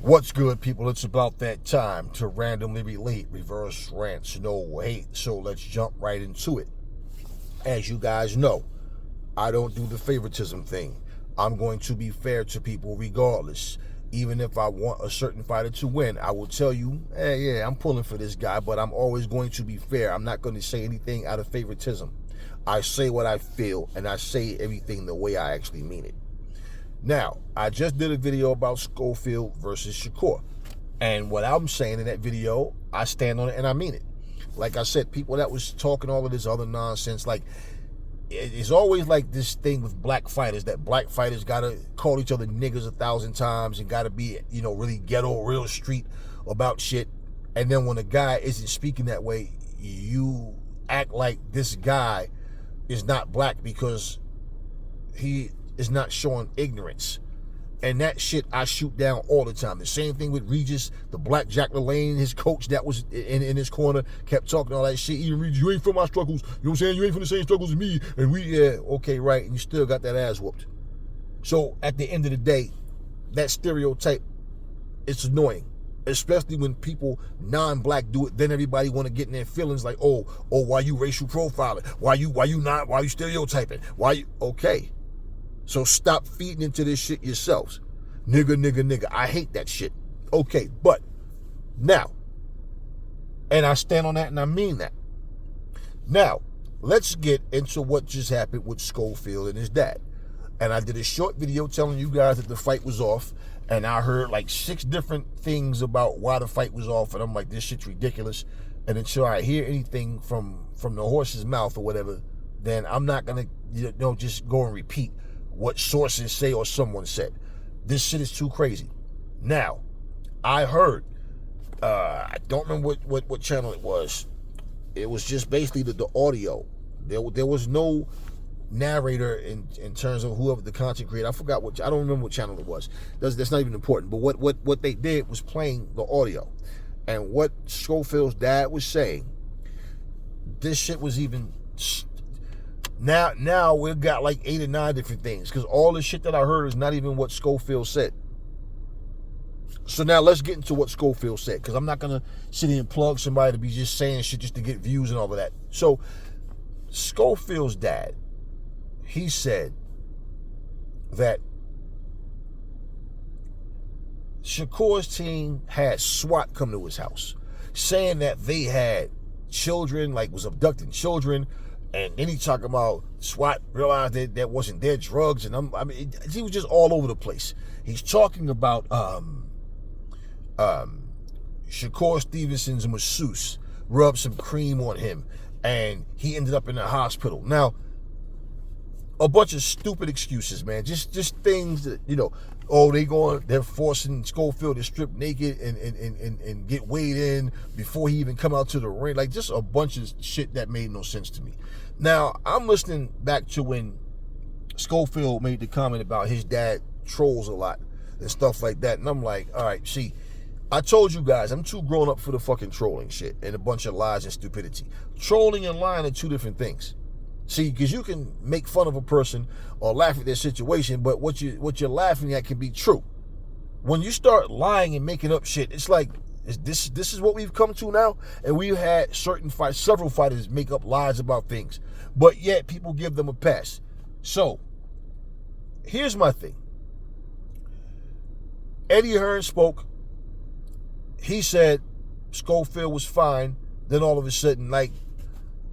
What's good, people? It's about that time to randomly relate, reverse rants, no hate. So let's jump right into it. As you guys know, I don't do the favoritism thing. I'm going to be fair to people regardless. Even if I want a certain fighter to win, I will tell you, hey, yeah, I'm pulling for this guy, but I'm always going to be fair. I'm not going to say anything out of favoritism. I say what I feel, and I say everything the way I actually mean it. Now, I just did a video about Schofield versus Shakur. And what I'm saying in that video, I stand on it and I mean it. Like I said, people that was talking all of this other nonsense, like, it's always like this thing with black fighters, that black fighters gotta call each other niggas 1,000 times and gotta be, really ghetto, real street about shit. And then when a guy isn't speaking that way, you act like this guy is not black because he is not showing ignorance. And that shit I shoot down all the time. The same thing with Regis, the black Jack LaLanne, his coach that was in his corner, kept talking all that shit. Even Regis, you ain't from my struggles. You know what I'm saying? You ain't from the same struggles as me. And okay, right. And you still got that ass whooped. So at the end of the day, that stereotype, it's annoying. Especially when people non-black do it, then everybody want to get in their feelings like, oh, why you racial profiling? Why you stereotyping? Okay. So stop feeding into this shit yourselves. Nigga. I hate that shit. Okay, but now, and I stand on that and I mean that. Now, let's get into what just happened with Schofield and his dad. And I did a short video telling you guys that the fight was off, and I heard like 6 different things about why the fight was off, and I'm like, this shit's ridiculous. And until I hear anything from the horse's mouth or whatever, then I'm not gonna just go and repeat what sources say or someone said. This shit is too crazy. Now, I heard, I don't remember what channel it was. It was just basically the audio. There was no narrator in terms of whoever the content creator. I don't remember what channel it was. That's not even important. But what they did was playing the audio. And what Schofield's dad was saying, this shit was even... Now we've got like 8 or 9 different things, because all the shit that I heard is not even what Schofield said. So now let's get into what Schofield said, because I'm not going to sit here and plug somebody to be just saying shit just to get views and all of that. So Schofield's dad, he said that Shakur's team had SWAT come to his house, saying that they had children, like was abducting children. And then he talking about SWAT realized that wasn't their drugs, and he was just all over the place. He's talking about Shakur Stevenson's masseuse rubbed some cream on him, and he ended up in the hospital. Now, a bunch of stupid excuses, man. Just things that, they're forcing Schofield to strip naked and get weighed in before he even come out to the ring. Like, just a bunch of shit that made no sense to me. Now, I'm listening back to when Schofield made the comment about his dad trolls a lot and stuff like that. And I'm like, all right, see, I told you guys, I'm too grown up for the fucking trolling shit and a bunch of lies and stupidity. Trolling and lying are 2 different things. See, because you can make fun of a person or laugh at their situation, but what you're laughing at can be true. When you start lying and making up shit, it's like, this is what we've come to now? And we've had several fighters make up lies about things, but yet people give them a pass. So, here's my thing. Eddie Hearn spoke. He said Schofield was fine. Then all of a sudden, like,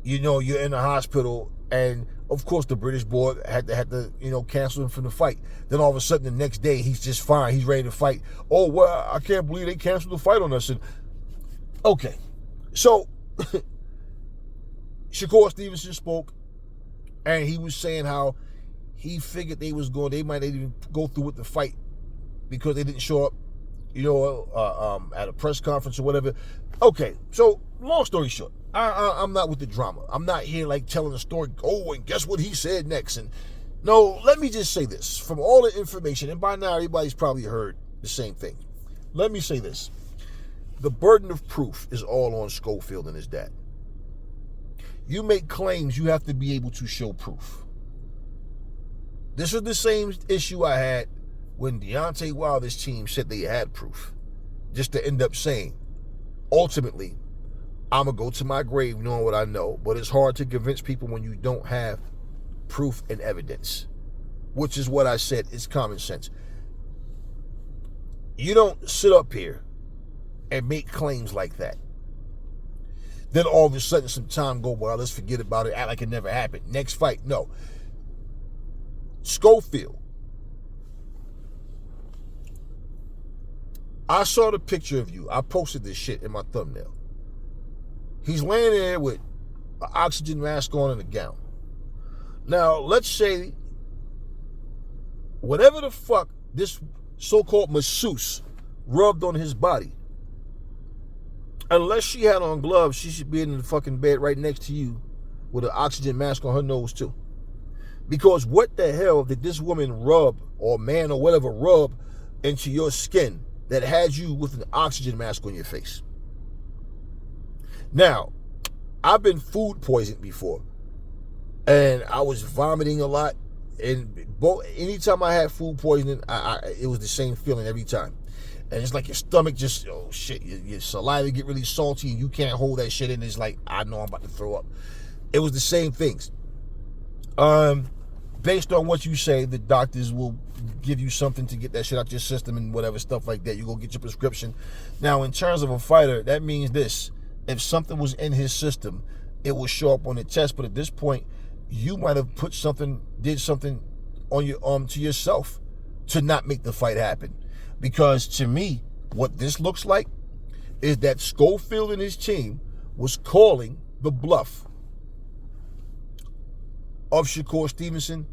you're in the hospital, and of course the British board had to cancel him from the fight. Then all of a sudden the next day he's just fine. He's ready to fight. Oh, well, I can't believe they canceled the fight on us. And okay, so Shakur Stevenson spoke, and he was saying how he figured they might even go through with the fight because they didn't show up, at a press conference or whatever. Okay, so long story short, I'm not with the drama. I'm not here like telling a story. Oh, and guess what he said next? And no, let me just say this. From all the information, and by now everybody's probably heard the same thing. Let me say this. The burden of proof is all on Schofield and his dad. You make claims, you have to be able to show proof. This was the same issue I had when Deontay Wilder's team said they had proof. just to end up saying, ultimately, I'm going to go to my grave knowing what I know, but it's hard to convince people when you don't have proof and evidence, which is what I said. It's common sense. You don't sit up here and make claims like that. Then all of a sudden some time go by, let's forget about it, act like it never happened. Next fight, no. Schofield. I saw the picture of you. I posted this shit in my thumbnail. He's laying there with an oxygen mask on and a gown. Now, let's say whatever the fuck this so-called masseuse rubbed on his body, unless she had on gloves, she should be in the fucking bed right next to you with an oxygen mask on her nose too. Because what the hell did this woman rub, or man or whatever, rub into your skin that had you with an oxygen mask on your face? Now, I've been food poisoned before, and I was vomiting a lot. And anytime I had food poisoning, it was the same feeling every time. And it's like your stomach just, oh shit, your saliva get really salty and you can't hold that shit in. It's like, I know I'm about to throw up. It was the same things. Based on what you say, the doctors will give you something to get that shit out your system and whatever stuff like that. You go get your prescription. Now, in terms of a fighter, that means this. If something was in his system, it will show up on the test. But at this point, you might have did something on your to yourself to not make the fight happen. Because to me, what this looks like is that Schofield and his team was calling the bluff of Shakur Stevenson,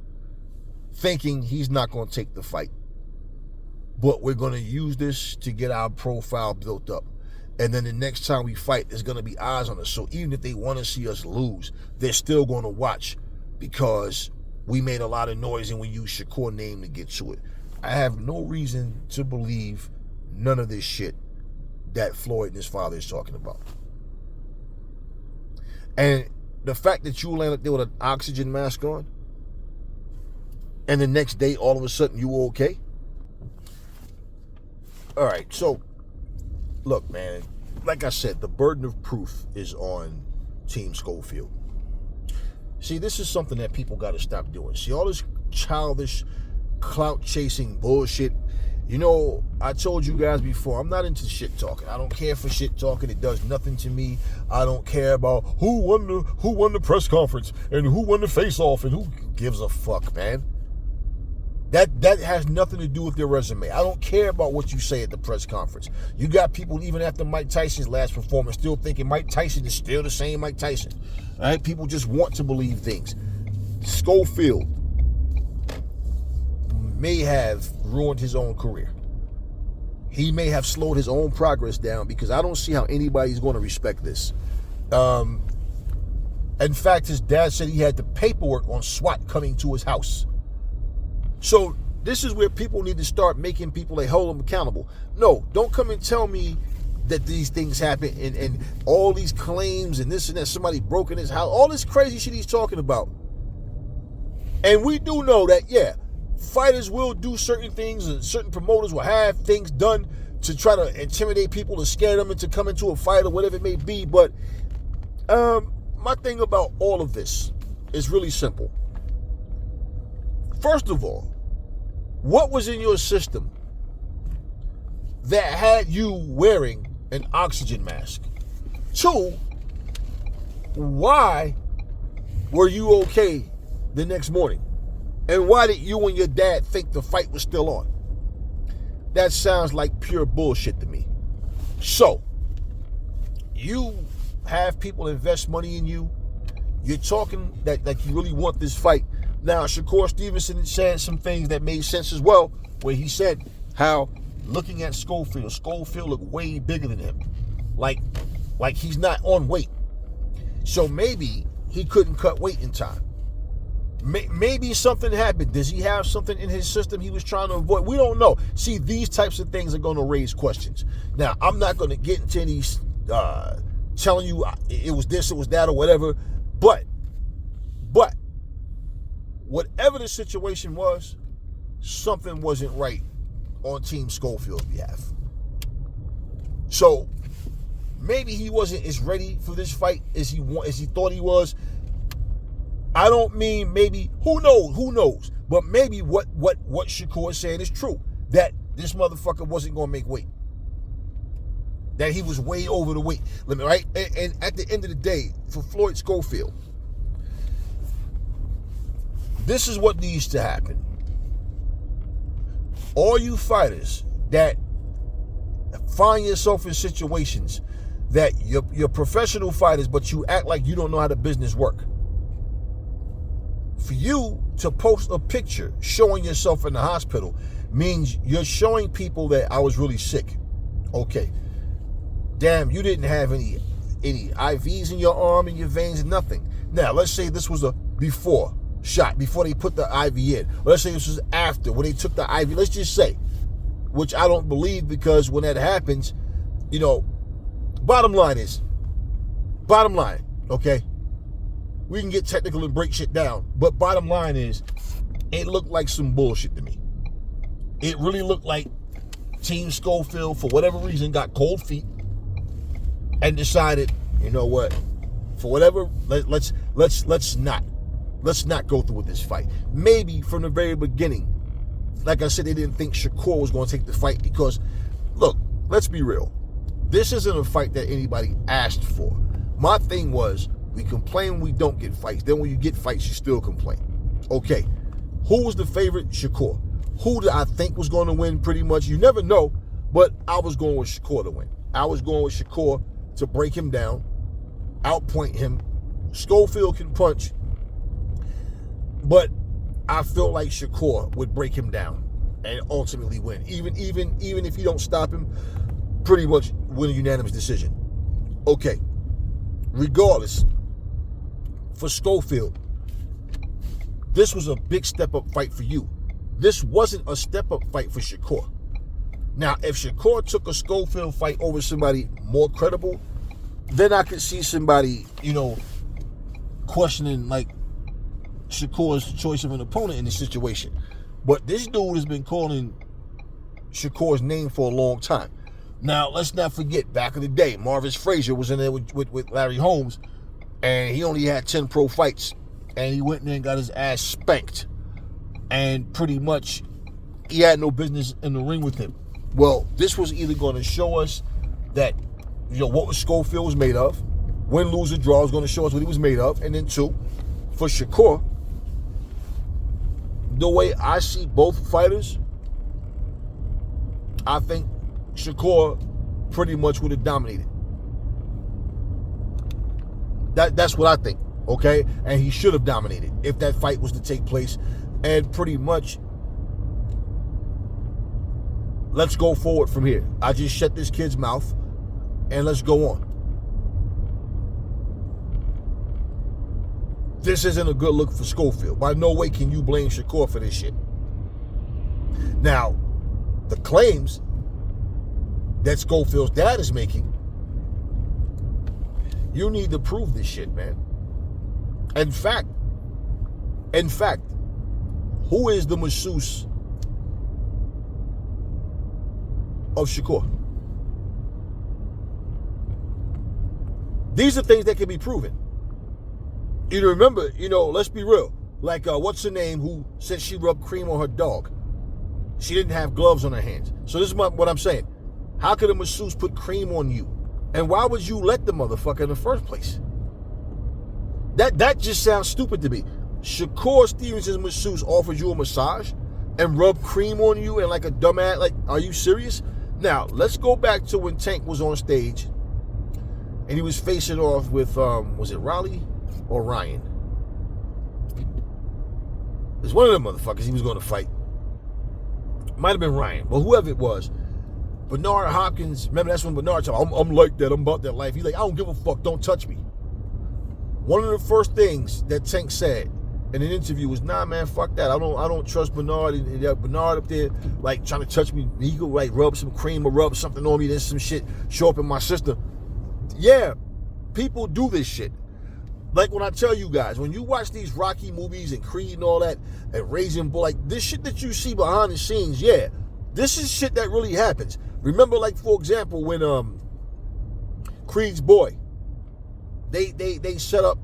thinking he's not going to take the fight. But we're going to use this to get our profile built up. And then the next time we fight, there's going to be eyes on us. So even if they want to see us lose, they're still going to watch because we made a lot of noise and we used Shakur's name to get to it. I have no reason to believe none of this shit that Floyd and his father is talking about. And the fact that you landed there with an oxygen mask on, and the next day, all of a sudden, you were okay? All right, so, look, man, like I said, the burden of proof is on Team Schofield. See, this is something that people got to stop doing. See, all this childish, clout-chasing bullshit. You know, I told you guys before, I'm not into shit talking. I don't care for shit talking. It does nothing to me. I don't care about who won the press conference and who won the face-off and who gives a fuck, man. That has nothing to do with your resume. I don't care about what you say at the press conference. You got people, even after Mike Tyson's last performance, still thinking Mike Tyson is still the same Mike Tyson. All right? People just want to believe things. Schofield may have ruined his own career. He may have slowed his own progress down because I don't see how anybody's going to respect this. In fact, his dad said he had the paperwork on SWAT coming to his house. So this is where people need to start making people, they hold them accountable. No, don't come and tell me that these things happen and all these claims and this and that, somebody broke in his house, all this crazy shit he's talking about. And we do know that, yeah, fighters will do certain things and certain promoters will have things done to try to intimidate people, to scare them into coming to a fight or whatever it may be. But my thing about all of this is really simple. First of all, what was in your system that had you wearing an oxygen mask? 2, why were you okay the next morning? And why did you and your dad think the fight was still on? That sounds like pure bullshit to me. So, you have people invest money in you. You're talking that like you really want this fight. Now, Shakur Stevenson said some things that made sense as well, where he said how looking at Schofield looked way bigger than him. Like he's not on weight. So maybe he couldn't cut weight in time. Maybe something happened. Does he have something in his system he was trying to avoid? We don't know. See, these types of things are going to raise questions. Now, I'm not going to get into any telling you it was this, it was that, or whatever. But whatever the situation was, something wasn't right on Team Schofield's behalf. So maybe he wasn't as ready for this fight as he thought he was. I don't mean maybe, who knows, but maybe what Shakur is saying is true, that this motherfucker wasn't going to make weight, that he was way over the weight limit, right? And at the end of the day, for Floyd Schofield, this is what needs to happen. All you fighters that find yourself in situations that you're professional fighters, but you act like you don't know how the business work. For you to post a picture showing yourself in the hospital means you're showing people that I was really sick. Okay. Damn, you didn't have any IVs in your arm and your veins and nothing. Now, let's say this was a before shot, before they put the IV in. Let's say this was after, when they took the IV. Let's just say, which I don't believe, because when that happens, bottom line, okay? We can get technical and break shit down, but bottom line is, it looked like some bullshit to me. It really looked like Team Schofield, for whatever reason, got cold feet and decided, you know what, for whatever, let's not go through with this fight. Maybe from the very beginning, like I said, they didn't think Shakur was going to take the fight because, look, let's be real. This isn't a fight that anybody asked for. My thing was, we complain when we don't get fights. Then when you get fights, you still complain. Okay, who was the favorite? Shakur. Who did I think was going to win? Pretty much, you never know, but I was going with Shakur to win. I was going with Shakur to break him down, outpoint him. Schofield can punch, but I feel like Shakur would break him down and ultimately win. Even if you don't stop him, pretty much win a unanimous decision. Okay, regardless, for Schofield, this was a big step-up fight for you. This wasn't a step-up fight for Shakur. Now, if Shakur took a Schofield fight over somebody more credible, then I could see somebody, questioning, like, Shakur's choice of an opponent in this situation. But this dude has been calling Shakur's name for a long time. Now, let's not forget, back in the day, Marvis Frazier was in there with Larry Holmes, and he only had 10 pro fights, and he went in there and got his ass spanked. And pretty much, he had no business in the ring with him. Well, this was either going to show us that, what Schofield was made of. Win, lose, or draw was going to show us what he was made of. And then two, for Shakur, the way I see both fighters, I think Shakur pretty much would have dominated. That's what I think, okay? And he should have dominated if that fight was to take place. And pretty much, let's go forward from here. I just shut this kid's mouth, and let's go on. This isn't a good look for Schofield. By no way can you blame Shakur for this shit. Now, the claims that Schofield's dad is making, you need to prove this shit, man. In fact, who is the masseuse of Shakur? These are things that can be proven. You remember, let's be real. Like, what's her name who said she rubbed cream on her dog? She didn't have gloves on her hands. So this is what I'm saying. How could a masseuse put cream on you? And why would you let the motherfucker in the first place? That just sounds stupid to me. Shakur Stevenson's masseuse offered you a massage and rubbed cream on you and like a dumbass. Like, are you serious? Now, let's go back to when Tank was on stage and he was facing off with, was it Raleigh or Ryan? It's one of them motherfuckers he was going to fight. Might have been Ryan, but whoever it was. Bernard Hopkins, remember that's when Bernard told him, I'm like that, I'm about that life. He's like, I don't give a fuck, don't touch me. One of the first things that Tank said in an interview was, nah, man, fuck that. I don't trust Bernard. And Bernard up there, like, trying to touch me. He could, like, rub some cream or rub something on me, then some shit show up in my system. Yeah, people do this shit. Like when I tell you guys, when you watch these Rocky movies and Creed and all that, and Raging Bull, like, this shit that you see behind the scenes, yeah, this is shit that really happens. Remember, like, for example, when Creed's boy. They set up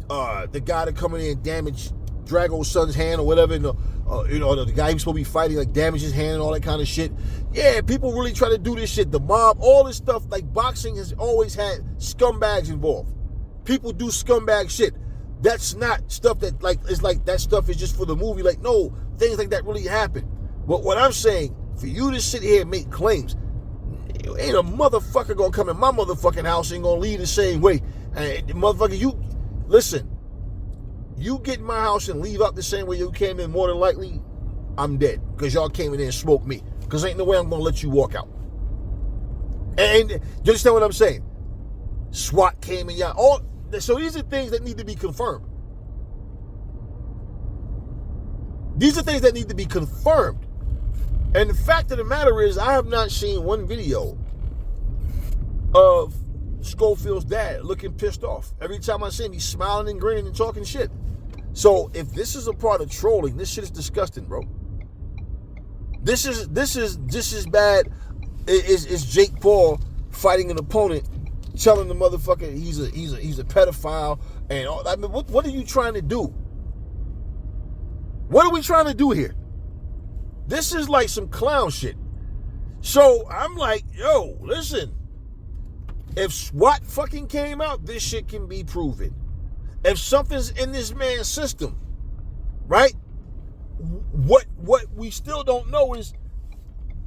the guy to come in there and damage Drago's son's hand or whatever. And, the guy who's supposed to be fighting, like, damage his hand and all that kind of shit. Yeah, people really try to do this shit. The mob, all this stuff, like, boxing has always had scumbags involved. People do scumbag shit. That's not stuff that, like, it's like that stuff is just for the movie. Like, no, things like that really happen. But what I'm saying, for you to sit here and make claims, ain't a motherfucker gonna come in my motherfucking house and gonna leave the same way. And motherfucker, you, listen, you get in my house and leave out the same way you came in, more than likely, I'm dead. Because y'all came in there and smoked me. Because ain't no way I'm going to let you walk out. And you understand what I'm saying? SWAT came in, y'all. So these are things that need to be confirmed. These are things that need to be confirmed. And the fact of the matter is, I have not seen one video of Schofield's dad looking pissed off. Every time I see him, he's smiling and grinning and talking shit. So if this is a part of trolling, this shit is disgusting, bro. This is bad. It's Jake Paul fighting an opponent, telling the motherfucker he's a pedophile and all. I mean, what are you trying to do? What are we trying to do here? This is like some clown shit. So I'm like, yo, listen. If SWAT fucking came out, this shit can be proven. If something's in this man's system, right? What we still don't know is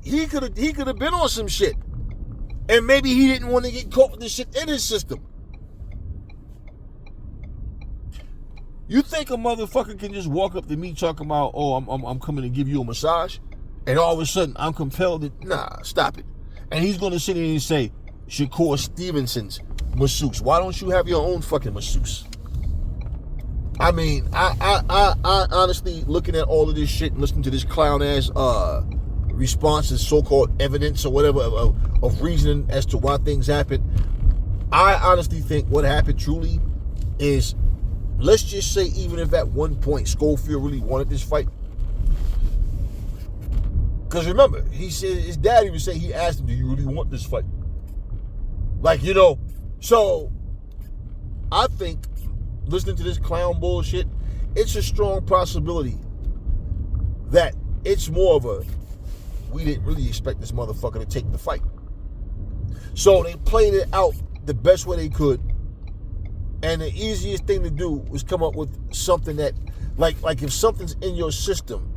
he could have been on some shit, and maybe he didn't want to get caught with this shit in his system. You think a motherfucker can just walk up to me talking about, oh, I'm coming to give you a massage, and all of a sudden I'm compelled to, nah, stop it. And he's gonna sit there and say, Shakur Stevenson's masseuse. Why don't you have your own fucking masseuse? I mean, I honestly, looking at all of this shit and listening to this clown ass responses, so-called evidence or whatever of reasoning as to why things happen, I honestly think what happened truly is, let's just say, even if at one point Schofield really wanted this fight, because remember, he said his daddy would say, he asked him, do you really want this fight? Like, so I think, listening to this clown bullshit, it's a strong possibility that it's more of a, we didn't really expect this motherfucker to take the fight. So they played it out the best way they could. And the easiest thing to do was come up with something that, like if something's in your system,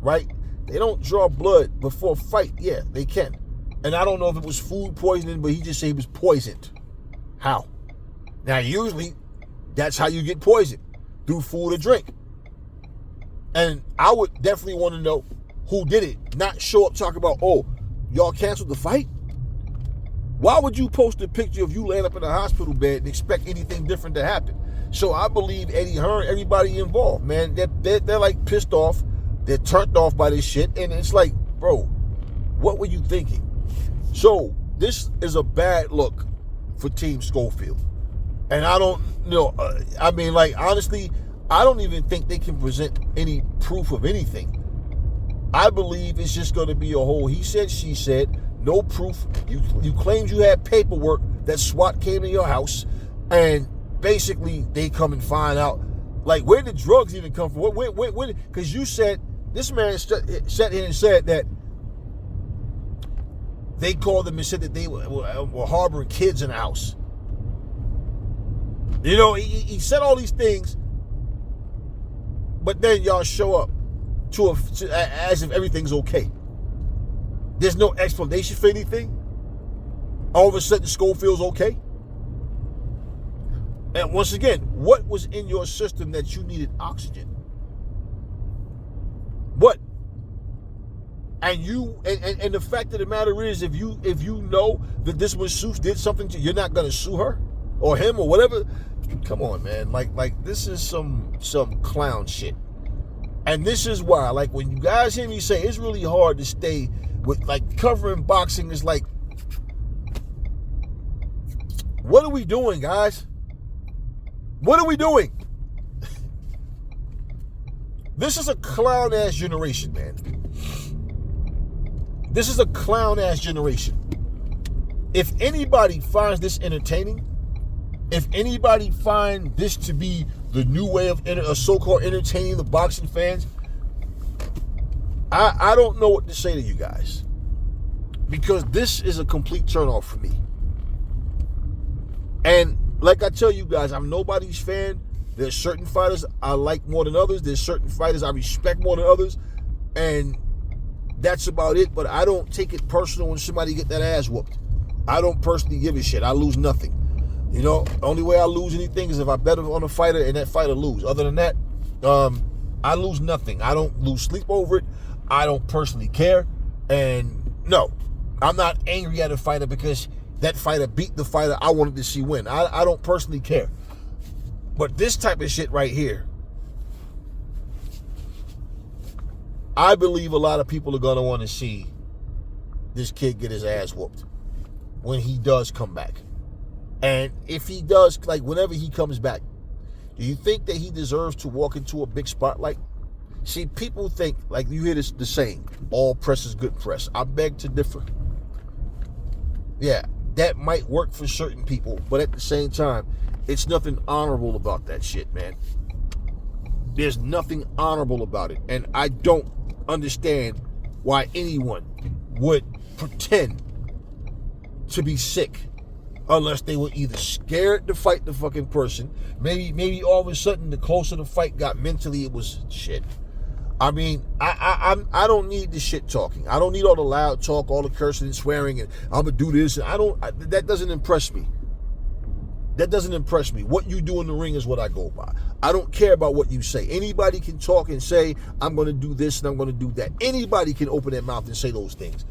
right? They don't draw blood before a fight. Yeah, they can. And I don't know if it was food poisoning, but he just said he was poisoned. How? Now, usually, that's how you get poisoned, through food or drink. And I would definitely want to know who did it, not show up talking about, oh, y'all canceled the fight? Why would you post a picture of you laying up in a hospital bed and expect anything different to happen? So I believe Eddie Hearn, everybody involved, man, they're like pissed off. They're turned off by this shit. And it's like, bro, what were you thinking? So this is a bad look for Team Schofield. And I don't know, I mean, like, honestly, I don't even think they can present any proof of anything. I believe it's just going to be a whole he said, she said, no proof. You claimed you had paperwork that SWAT came to your house, and basically they come and find out, like, where did drugs even come from? Because you said, this man sat here and said that they called them and said that they were harboring kids in the house. He said all these things, but then y'all show up as if everything's okay. There's no explanation for anything. All of a sudden, Schofield's okay. And once again, what was in your system that you needed oxygen? What? And the fact of the matter is, if you know that this masseuse did something to you, you're not gonna sue her or him or whatever. Come on, man. Like this is some clown shit. And this is why, like, when you guys hear me say it's really hard to stay with, like, covering boxing is like, what are we doing, guys? What are we doing? This is a clown-ass generation, man. This is a clown-ass generation. If anybody finds this entertaining, if anybody find this to be the new way of so-called entertaining the boxing fans, I don't know what to say to you guys, because this is a complete turnoff for me. And like I tell you guys, I'm nobody's fan. There's certain fighters I like more than others. There's certain fighters I respect more than others. And that's about it. But I don't take it personal when somebody get that ass whooped. I don't personally give a shit. I lose nothing. You know, the only way I lose anything is if I bet on a fighter and that fighter lose. Other than that, I lose nothing. I don't lose sleep over it. I don't personally care. And no, I'm not angry at a fighter because that fighter beat the fighter I wanted to see win. I don't personally care. But this type of shit right here, I believe a lot of people are going to want to see this kid get his ass whooped when he does come back. And if he does, like whenever he comes back, do you think that he deserves to walk into a big spotlight? See, people think, like you hear the saying, all press is good press. I beg to differ. Yeah, that might work for certain people, but at the same time, it's nothing honorable about that shit, man. There's nothing honorable about it. And I don't understand why anyone would pretend to be sick unless they were either scared to fight the fucking person. Maybe all of a sudden, the closer the fight got mentally, it was shit. I mean, I don't need the shit talking. I don't need all the loud talk, all the cursing and swearing, and I'm gonna do this. And that doesn't impress me. That doesn't impress me. What you do in the ring is what I go by. I don't care about what you say. Anybody can talk and say, I'm going to do this and I'm going to do that. Anybody can open their mouth and say those things.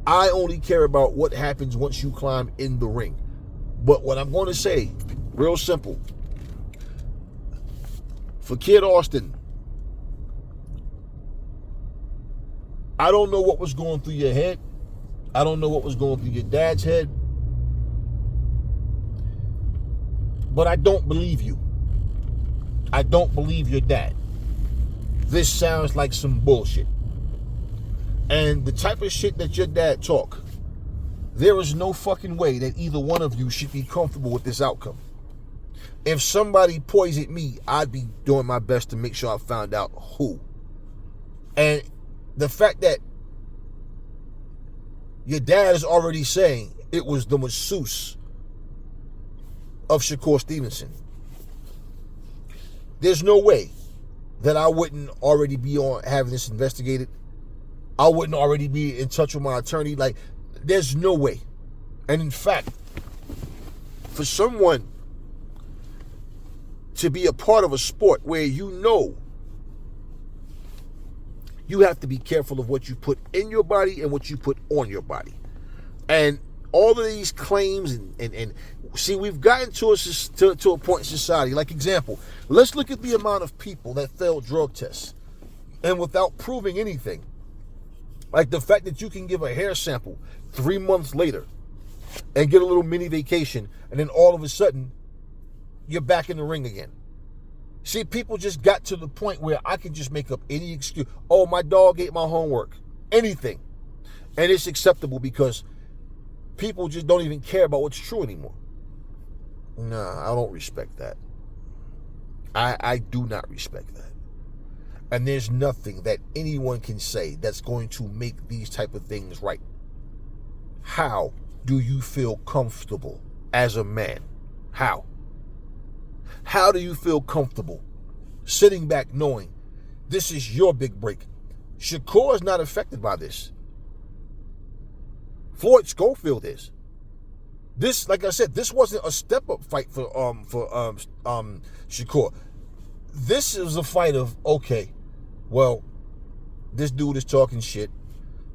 I only care about what happens once you climb in the ring. But what I'm going to say, real simple. For Kid Austin, I don't know what was going through your head. I don't know what was going through your dad's head. But I don't believe you. I don't believe your dad. This sounds like some bullshit. And the type of shit that your dad talk, there is no fucking way that either one of you should be comfortable with this outcome. If somebody poisoned me, I'd be doing my best to make sure I found out who. And the fact that your dad is already saying it was the masseuse of Shakur Stevenson, there's no way that I wouldn't already be on having this investigated. I wouldn't already be in touch with my attorney. Like, there's no way. And in fact, for someone to be a part of a sport where you know you have to be careful of what you put in your body and what you put on your body. And all of these claims and see, we've gotten to a point in society. Like, example, let's look at the amount of people that failed drug tests and without proving anything. Like the fact that you can give a hair sample 3 months later and get a little mini vacation, and then all of a sudden you're back in the ring again. See, people just got to the point where I can just make up any excuse. Oh, my dog ate my homework. Anything. And it's acceptable because people just don't even care about what's true anymore. Nah, I don't respect that. I do not respect that. And there's nothing that anyone can say that's going to make these type of things right. How do you feel comfortable as a man? How? How do you feel comfortable sitting back knowing this is your big break? Shakur is not affected by this. Floyd Schofield is. This, like I said, this wasn't a step-up fight for Shakur. This is a fight of, okay, well, this dude is talking shit.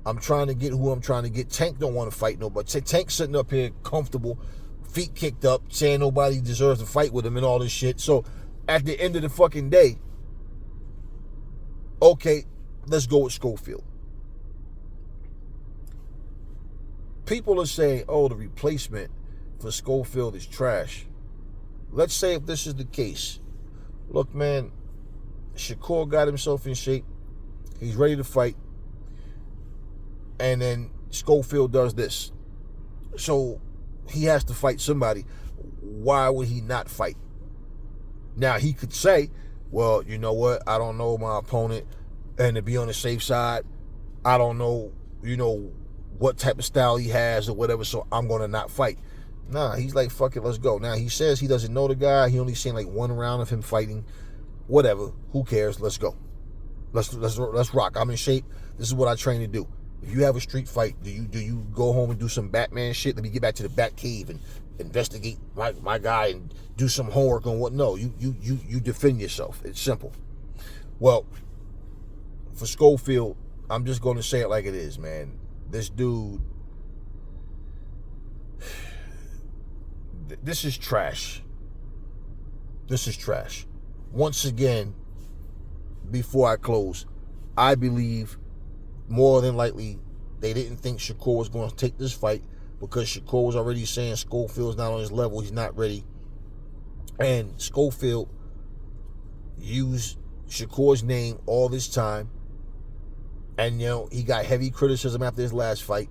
I'm trying to get who I'm trying to get. Tank don't want to fight nobody. Tank's sitting up here comfortable, feet kicked up, saying nobody deserves to fight with him and all this shit. So at the end of the fucking day, okay, let's go with Schofield. People are saying, oh, the replacement for Schofield is trash. Let's say if this is the case. Look, man, Shakur got himself in shape. He's ready to fight. And then Schofield does this. So he has to fight somebody. Why would he not fight? Now, he could say, well, you know what? I don't know my opponent. And to be on the safe side, I don't know, what type of style he has or whatever, so I'm going to not fight. Nah, he's like, fuck it, let's go. Now, he says he doesn't know the guy. He only seen like one round of him fighting. Whatever. Who cares? Let's go. Let's rock. I'm in shape. This is what I train to do. If you have a street fight, do you go home and do some Batman shit? Let me get back to the Bat Cave and investigate my guy and do some homework on what? No, you defend yourself. It's simple. Well, for Schofield, I'm just going to say it like it is, man. This dude, this is trash. This is trash. Once again, before I close, I believe more than likely they didn't think Shakur was going to take this fight because Shakur was already saying Schofield's not on his level, he's not ready. And Schofield used Shakur's name all this time. And, he got heavy criticism after his last fight.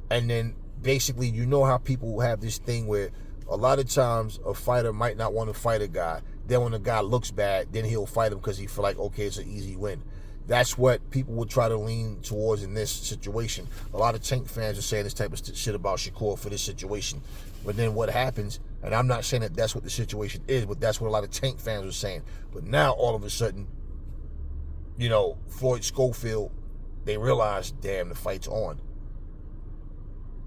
And then, basically, how people have this thing where a lot of times a fighter might not want to fight a guy. Then when the guy looks bad, then he'll fight him because he feel like, okay, it's an easy win. That's what people would try to lean towards in this situation. A lot of Tank fans are saying this type of shit about Shakur for this situation. But then what happens, and I'm not saying that that's what the situation is, but that's what a lot of Tank fans are saying. But now, all of a sudden, Floyd Schofield, they realize, damn, the fight's on.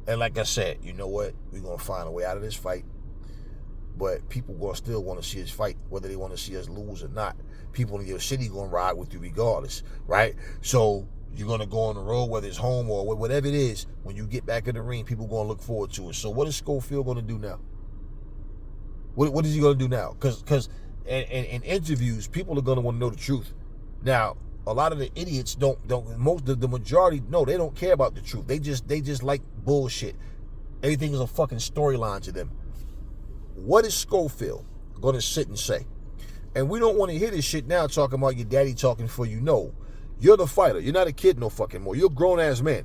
And like I said, you know what? We're going to find a way out of this fight. But people going to still want to see us fight, whether they want to see us lose or not. People in your city going to ride with you regardless, right? So you're going to go on the road, whether it's home or whatever it is. When you get back in the ring, people going to look forward to it. So what is Schofield going to do now? What is he going to do now? Because in interviews, people are going to want to know the truth. Now, a lot of the idiots the majority, no, they don't care about the truth. They just like bullshit. Everything is a fucking storyline to them. What is Schofield going to sit and say? And we don't want to hear this shit now talking about your daddy talking for you. No, you're the fighter. You're not a kid no fucking more. You're a grown-ass man.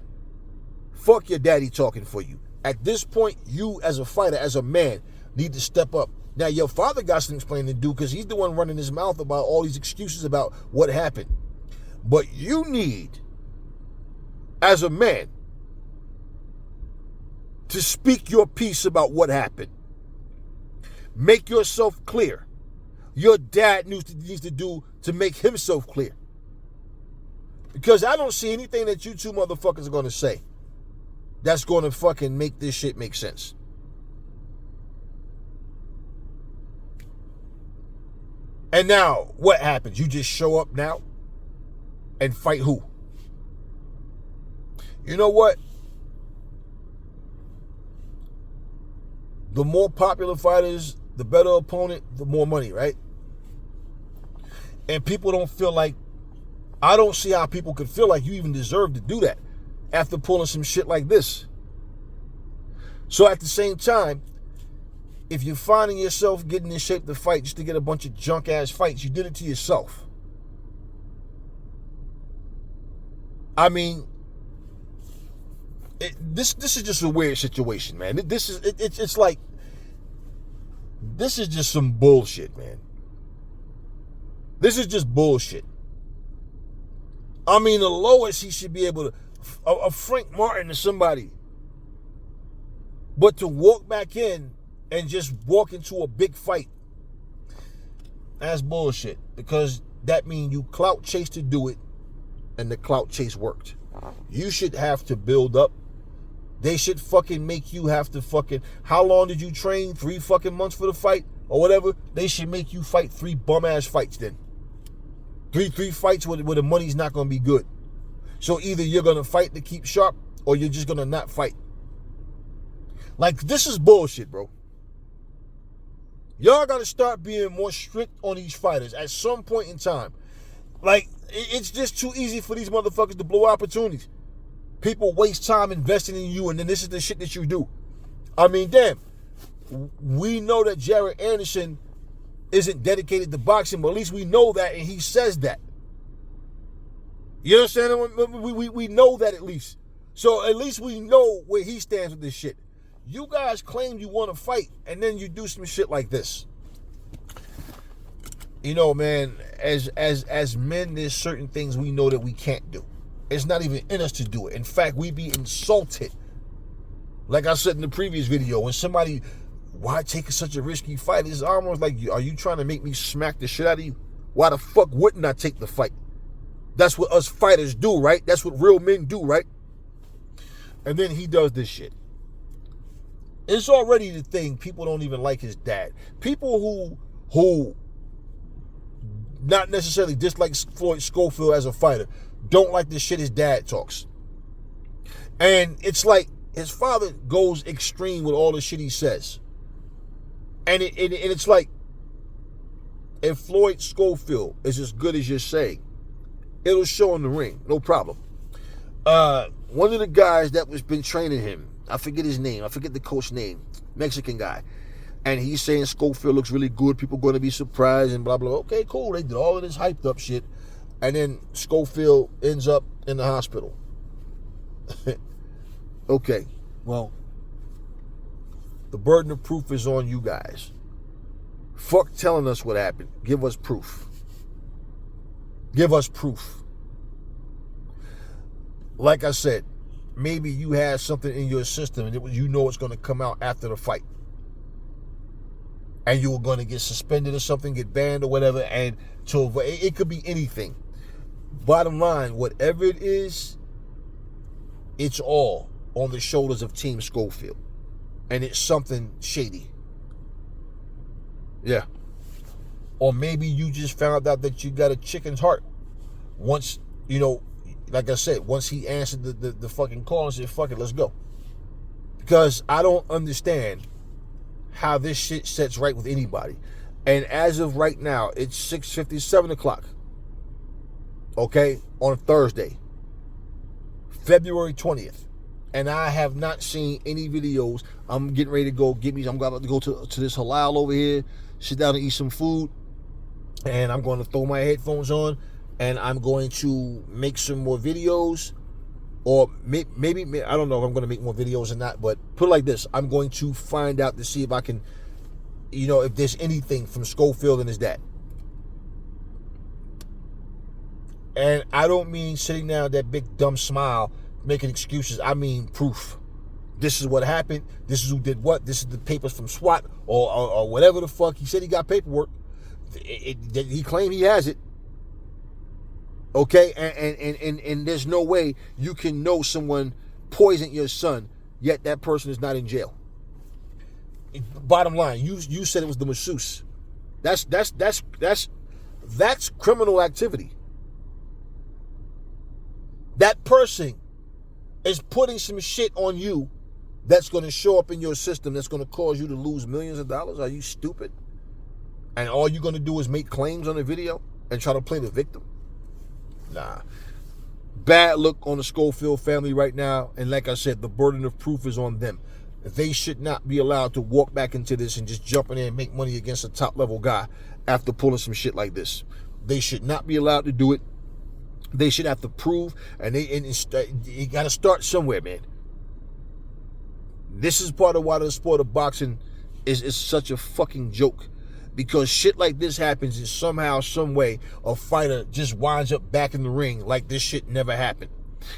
Fuck your daddy talking for you. At this point, you as a fighter, as a man, need to step up. Now, your father got some explaining to do because he's the one running his mouth about all these excuses about what happened. But you need, as a man, to speak your piece about what happened. Make yourself clear. Your dad needs to do to make himself clear. Because I don't see anything that you two motherfuckers are going to say that's going to fucking make this shit make sense. And now, what happens? You just show up now and fight who? You know what? The more popular fighters, the better opponent, the more money, right? And people don't feel like, I don't see how people could feel like you even deserve to do that after pulling some shit like this. So at the same time, if you're finding yourself getting in shape to fight just to get a bunch of junk ass fights, you did it to yourself. I mean, this is just a weird situation, man. It's like, this is just some bullshit, man. This is just bullshit. I mean, the lowest he should be able to, a Frank Martin or somebody, but to walk back in and just walk into a big fight, that's bullshit. Because that means you clout chase to do it, and the clout chase worked. You should have to build up. They should fucking make you have to fucking, how long did you train? 3 fucking months for the fight? Or whatever? They should make you fight 3 bum-ass fights then. Three fights where the money's not going to be good. So either you're going to fight to keep sharp, or you're just going to not fight. Like, this is bullshit, bro. Y'all got to start being more strict on these fighters at some point in time. Like, it's just too easy for these motherfuckers to blow opportunities. People waste time investing in you, and then this is the shit that you do. I mean, damn. We know that Jared Anderson isn't dedicated to boxing, but at least we know that, and he says that. You understand? We know that at least. So at least we know where he stands with this shit. You guys claim you want to fight, and then you do some shit like this. You know, man, as men, there's certain things we know that we can't do. It's not even in us to do it. In fact, we be insulted. Like I said in the previous video, when somebody, why take such a risky fight? It's almost like, are you trying to make me smack the shit out of you? Why the fuck wouldn't I take the fight? That's what us fighters do, right? That's what real men do, right? And then he does this shit. It's already the thing. People don't even like his dad. People who not necessarily dislike Floyd Schofield as a fighter don't like the shit his dad talks. And it's like his father goes extreme with all the shit he says. And it's like, if Floyd Schofield is as good as you're saying, it'll show in the ring, no problem. One of the guys that was been training him, I forget his name, I forget the coach name, Mexican guy, and he's saying Schofield looks really good, people going to be surprised and blah, blah. Okay, cool, they did all of this hyped up shit, and then Schofield ends up in the hospital. Okay, well, the burden of proof is on you guys. Fuck telling us what happened. Give us proof. Give us proof. Like I said, maybe you had something in your system and you know it's going to come out after the fight. And you were going to get suspended or something, get banned or whatever. And so it could be anything. Bottom line, whatever it is, it's all on the shoulders of Team Schofield. And it's something shady. Yeah. Or maybe you just found out that you got a chicken's heart. Once, you know, like I said, once he answered the fucking call and said, fuck it, let's go. Because I don't understand how this shit sets right with anybody. And as of right now, it's 6:50, 7 o'clock. Okay? On Thursday, February 20th. And I have not seen any videos. I'm getting ready to go get me. I'm about to go to this halal over here, sit down and eat some food. And I'm going to throw my headphones on. And I'm going to make some more videos. Or maybe I don't know if I'm going to make more videos or not. But put it like this. I'm going to find out to see if I can, you know, if there's anything from Schofield and his dad. And I don't mean sitting down with that big dumb smile making excuses. I mean proof. This is what happened. This is who did what. This is the papers from SWAT or whatever the fuck. He said he got paperwork. He claimed he has it. Okay, and there's no way you can know someone poisoned your son, yet that person is not in jail. Bottom line, you said it was the masseuse. That's criminal activity. That person is putting some shit on you that's going to show up in your system that's going to cause you to lose millions of dollars. Are you stupid? And all you're going to do is make claims on the video and try to play the victim? Nah. Bad look on the Schofield family right now. And like I said, the burden of proof is on them. They should not be allowed to walk back into this and just jump in there and make money against a top level guy after pulling some shit like this. They should not be allowed to do it. They should have to prove, and you got to start somewhere, man. This is part of why the sport of boxing is such a fucking joke, because shit like this happens, and somehow, some way, a fighter just winds up back in the ring like this shit never happened.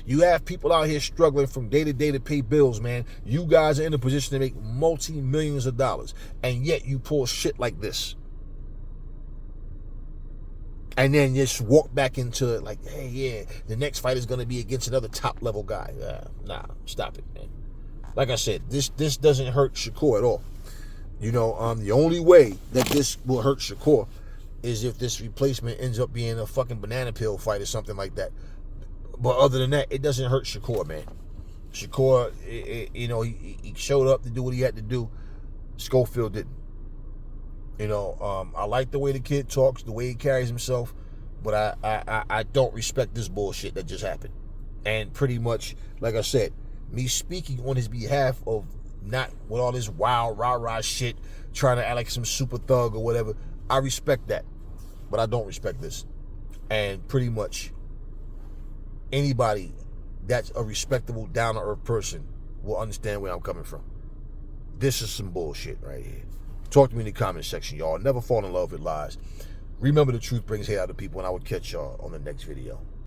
You have people out here struggling from day to day to pay bills, man. You guys are in a position to make multi-millions of dollars, and yet you pull shit like this. And then just walk back into it like, hey, yeah, the next fight is going to be against another top-level guy. Nah, stop it, man. Like I said, this doesn't hurt Shakur at all. You know, the only way that this will hurt Shakur is if this replacement ends up being a fucking banana peel fight or something like that. But other than that, it doesn't hurt Shakur, man. Shakur, you know, he showed up to do what he had to do. Schofield didn't. You know, I like the way the kid talks, the way he carries himself, but I don't respect this bullshit that just happened. And pretty much, like I said, me speaking on his behalf of not with all this wild, rah-rah shit, trying to act like some super thug or whatever, I respect that. But I don't respect this. And pretty much anybody that's a respectable, down-to-earth person will understand where I'm coming from. This is some bullshit right here. Talk to me in the comment section, y'all. Never fall in love with lies. Remember, the truth brings hate out of people, and I will catch y'all on the next video.